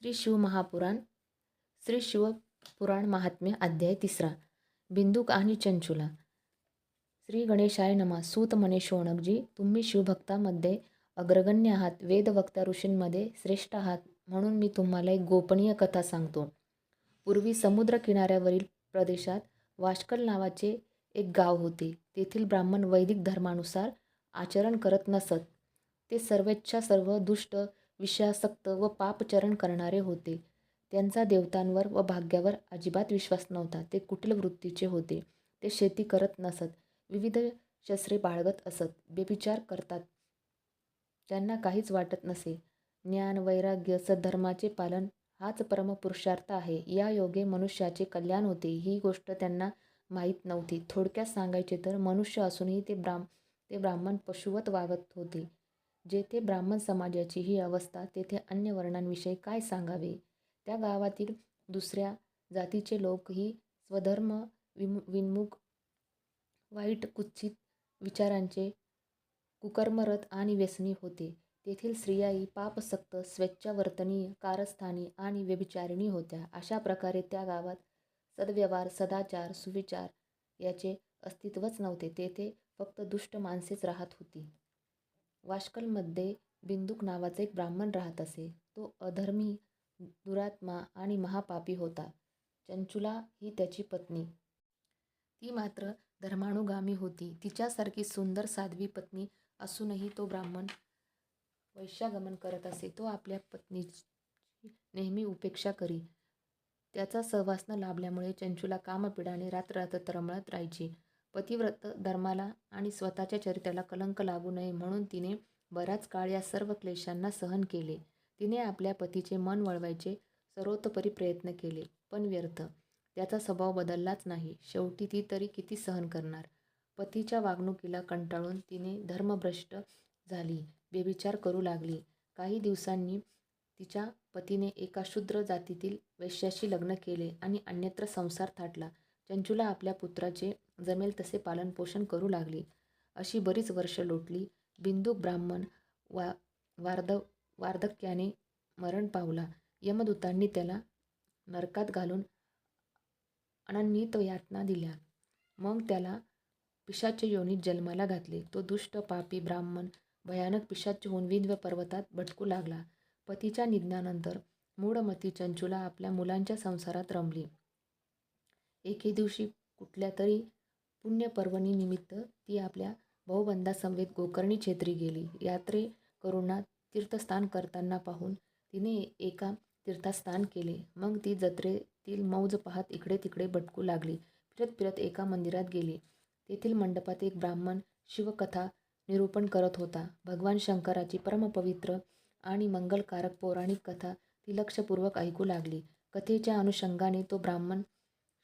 श्री शिवमहापुराण श्री शिवपुराण महात्म्य अध्याय 3 बिंदुक आणि चंचुला. श्री गणेशाय नमः. सूत म्हणे, शौनकजी, तुम्ही शिवभक्तांमध्ये अग्रगण्य आहात, वेदवक्ता ऋषींमध्ये श्रेष्ठ आहात, म्हणून मी तुम्हाला एक गोपनीय कथा सांगतो. पूर्वी समुद्र किनाऱ्यावरील प्रदेशात वाशकल नावाचे एक गाव होते. तेथील ब्राह्मण वैदिक धर्मानुसार आचरण करत नसत. ते सर्वेच्छा सर्व दुष्ट, विषयासक्त व पापचरण करणारे होते. त्यांचा देवतांवर व भाग्यावर अजिबात विश्वास नव्हता. ते कुटिल वृत्तीचे होते. ते शेती करत नसत, विविध शस्त्रे बाळगत असत, व्यभिचार करतात. त्यांना काहीच वाटत नसे. ज्ञान, वैराग्य, सद्धर्माचे पालन हाच परमपुरुषार्थ आहे. या योगे मनुष्याचे कल्याण होते, ही गोष्ट त्यांना माहीत नव्हती. थोडक्यात सांगायचे तर मनुष्य असूनही ते ब्राह्मण पशुवत वागत होते. जेथे ब्राह्मण समाजाची ही अवस्था, तेथे अन्य वर्णांविषयी काय सांगावे. त्या गावातील दुसऱ्या जातीचे लोकही स्वधर्म विन्मुख, वाईट कुत्सित विचारांचे, कुकर्मरत आणि व्यसनी होते. तेथील स्त्रियाही पापसक्त, स्वेच्छावर्तनी, कारस्थानी आणि व्यभिचारिणी होत्या. अशा प्रकारे त्या गावात सद्व्यवहार, सदाचार, सुविचार याचे अस्तित्वच नव्हते. तेथे फक्त दुष्ट माणसेच राहत होती. वाशकलमध्ये बिंदुक नावाचा एक ब्राह्मण राहत असे. तो अधर्मी, दुरात्मा आणि महापापी होता. चंचुला ही त्याची पत्नी. ती मात्र धर्मानुगामी होती. तिच्यासारखी सुंदर साध्वी पत्नी असूनही तो ब्राह्मण वैश्यागमन करत असे. तो आपल्या पत्नीची नेहमी उपेक्षा करी. त्याचा सहवास न लाभल्यामुळे चंचुला कामपिडाने रात्र तळमळत राहायची. पतिव्रत धर्माला आणि स्वतःच्या चरित्राला कलंक लागू नये म्हणून तिने बराच काळ या सर्व क्लेशांना सहन केले. तिने आपल्या पतीचे मन वळवायचे सर्वतोपरी प्रयत्न केले, पण व्यर्थ. त्याचा स्वभाव बदललाच नाही. शेवटी ती तरी किती सहन करणार. पतीच्या वागणुकीला कंटाळून तिने धर्मभ्रष्ट झाली, व्यभिचार करू लागली. काही दिवसांनी तिच्या पतीने एका शूद्र जातीतील वैश्याशी लग्न केले आणि अन्यत्र संसार थाटला. चंचुला आपल्या पुत्राचे जमेल तसे पालनपोषण करू लागली. अशी बरीच वर्ष लोटली. बिंदुक ब्राह्मण वार्धक्याने मरण पावला. यमदूतांनी त्याला नरकात घालून अनन्वित यातना दिल्या. मग त्याला पिशाच योनीत जन्माला घातले. तो दुष्ट, पापी ब्राह्मण भयानक पिशाच होऊन विंध्य पर्वतात भटकू लागला. पतीच्या निधनानंतर मूढमती चंचुला आपल्या मुलांच्या संसारात रमली. एके दिवशी कुठल्या तरी पुण्यपर्वणीनिमित्त ती आपल्या भाऊबंधासमवेत गोकर्णी क्षेत्री गेली. यात्रेकरूंना तीर्थस्नान करताना पाहून तिने एका तीर्थात स्नान केले. मग ती जत्रेतील मौज पाहत इकडे तिकडे भटकू लागली. फिरत फिरत एका मंदिरात गेली. तेथील मंडपात एक ब्राह्मण शिवकथा निरूपण करत होता. भगवान शंकराची परमपवित्र आणि मंगलकारक पौराणिक कथा ती लक्षपूर्वक ऐकू लागली. कथेच्या अनुषंगाने तो ब्राह्मण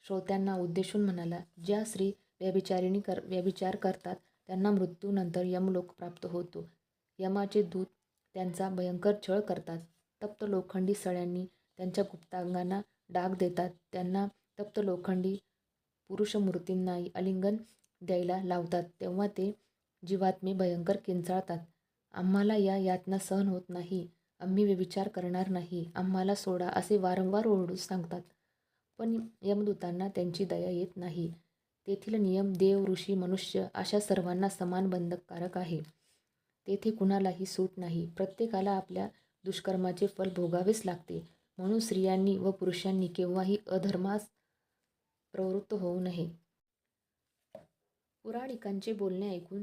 श्रोत्यांना उद्देशून म्हणाला, ज्या स्त्री व्यभिचार करतात त्यांना मृत्यूनंतर यमलोक प्राप्त होतो. यमाचे दूत त्यांचा भयंकर छळ करतात. तप्त लोखंडी सळ्यांनी त्यांच्या गुप्तांगांना डाग देतात. त्यांना तप्त लोखंडी पुरुषमूर्तींना आलिंगन द्यायला लावतात. तेव्हा ते जीवात्मे भयंकर किंचाळतात. आम्हाला या यातना सहन होत नाही. आम्ही व्यभिचार करणार नाही. आम्हाला सोडा, असे वारंवार ओरडून सांगतात. पण यमदूतांना त्यांची दया येत नाही. तेथील नियम देव, ऋषी, मनुष्य अशा सर्वांना समान बंधनकारक आहे. तेथे कुणालाही सूट नाही. प्रत्येकाला आपल्या दुष्कर्माचे फल भोगावेच लागते. म्हणून स्त्रियांनी व पुरुषांनी केव्हाही अधर्मास प्रवृत्त होऊ नये. पुराणिकांचे बोलणे ऐकून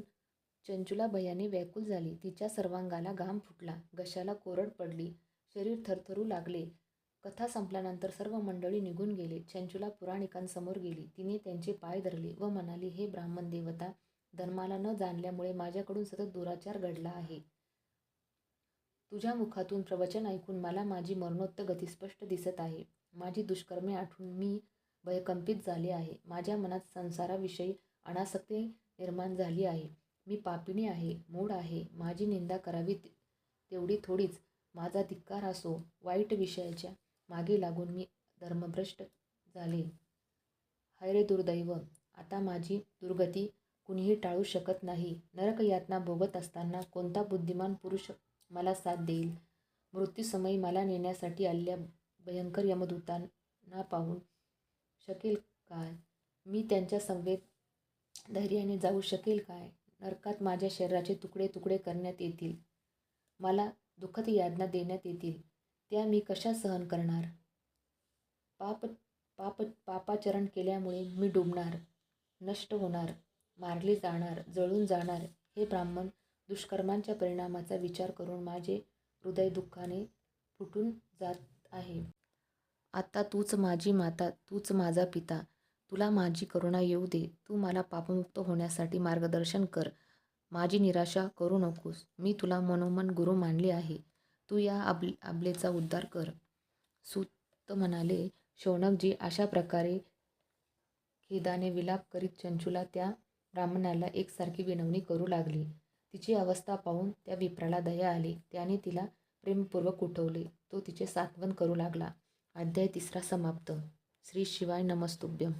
चंचुला भयाने व्याकुल झाली. तिच्या सर्वांगाला घाम फुटला, घशाला कोरड पडली, शरीर थरथरू लागले. कथा संपल्यानंतर सर्व मंडळी निघून गेले. चंचुला पुराणिकांसमोर गेली. तिने त्यांचे पाय धरले व म्हणाली, हे ब्राह्मण देवता, धर्माला न जाणल्यामुळे माझ्याकडून सतत दुराचार घडला आहे. तुझ्या मुखातून प्रवचन ऐकून मला माझी मरणोत्तर गती स्पष्ट दिसत आहे. माझी दुष्कर्मे आठवून मी भयकंपित झाले आहे. माझ्या मनात संसाराविषयी अनासक्ती निर्माण झाली आहे. मी पापिणी आहे, मूढ आहे. माझी निंदा करावी तेवढी थोडीच. माझा धिक्कार असो. वाईट विषयाच्या मागे लागून मी धर्मभ्रष्ट झाले. हाय रे दुर्दैव! आता माझी दुर्गती कुणीही टाळू शकत नाही. नरकयातना भोगत असताना कोणता बुद्धिमान पुरुष मला साथ देईल? मृत्यूसमयी मला नेण्यासाठी आलेल्या भयंकर यमदूतांना पाहू शकेल काय? मी त्यांच्या संगेत धैर्याने जाऊ शकेल काय? नरकात माझ्या शरीराचे तुकडे तुकडे करण्यात येतील. मला दुःखद यातना देण्यात येतील. त्या मी कशा सहन करणार? पापाचरण केल्यामुळे मी डुबणार, नष्ट होणार, मारले जाणार, जळून जाणार. हे ब्राह्मण, दुष्कर्मांच्या परिणामाचा विचार करून माझे हृदय दुःखाने फुटून जात आहे. आता तूच माझी माता, तूच माझा पिता. तुला माझी करुणा येऊ दे. तू मला पापमुक्त होण्यासाठी मार्गदर्शन कर. माझी निराशा करू नकोस. मी तुला मनोमन गुरु मानले आहे. तू या आबलेचा उद्धार कर. सूत म्हणाले, शौनकजी अशा प्रकारे खेदाने विलाप करीत चंचूला त्या ब्राह्मणाला एकसारखी विनवणी करू लागली. तिची अवस्था पाहून त्या विप्राला दया आली. त्याने तिला प्रेमपूर्वक उठवले. तो तिचे सांत्वन करू लागला. अध्याय 3 समाप्त. श्री शिवाय नमस्तुभ्यं.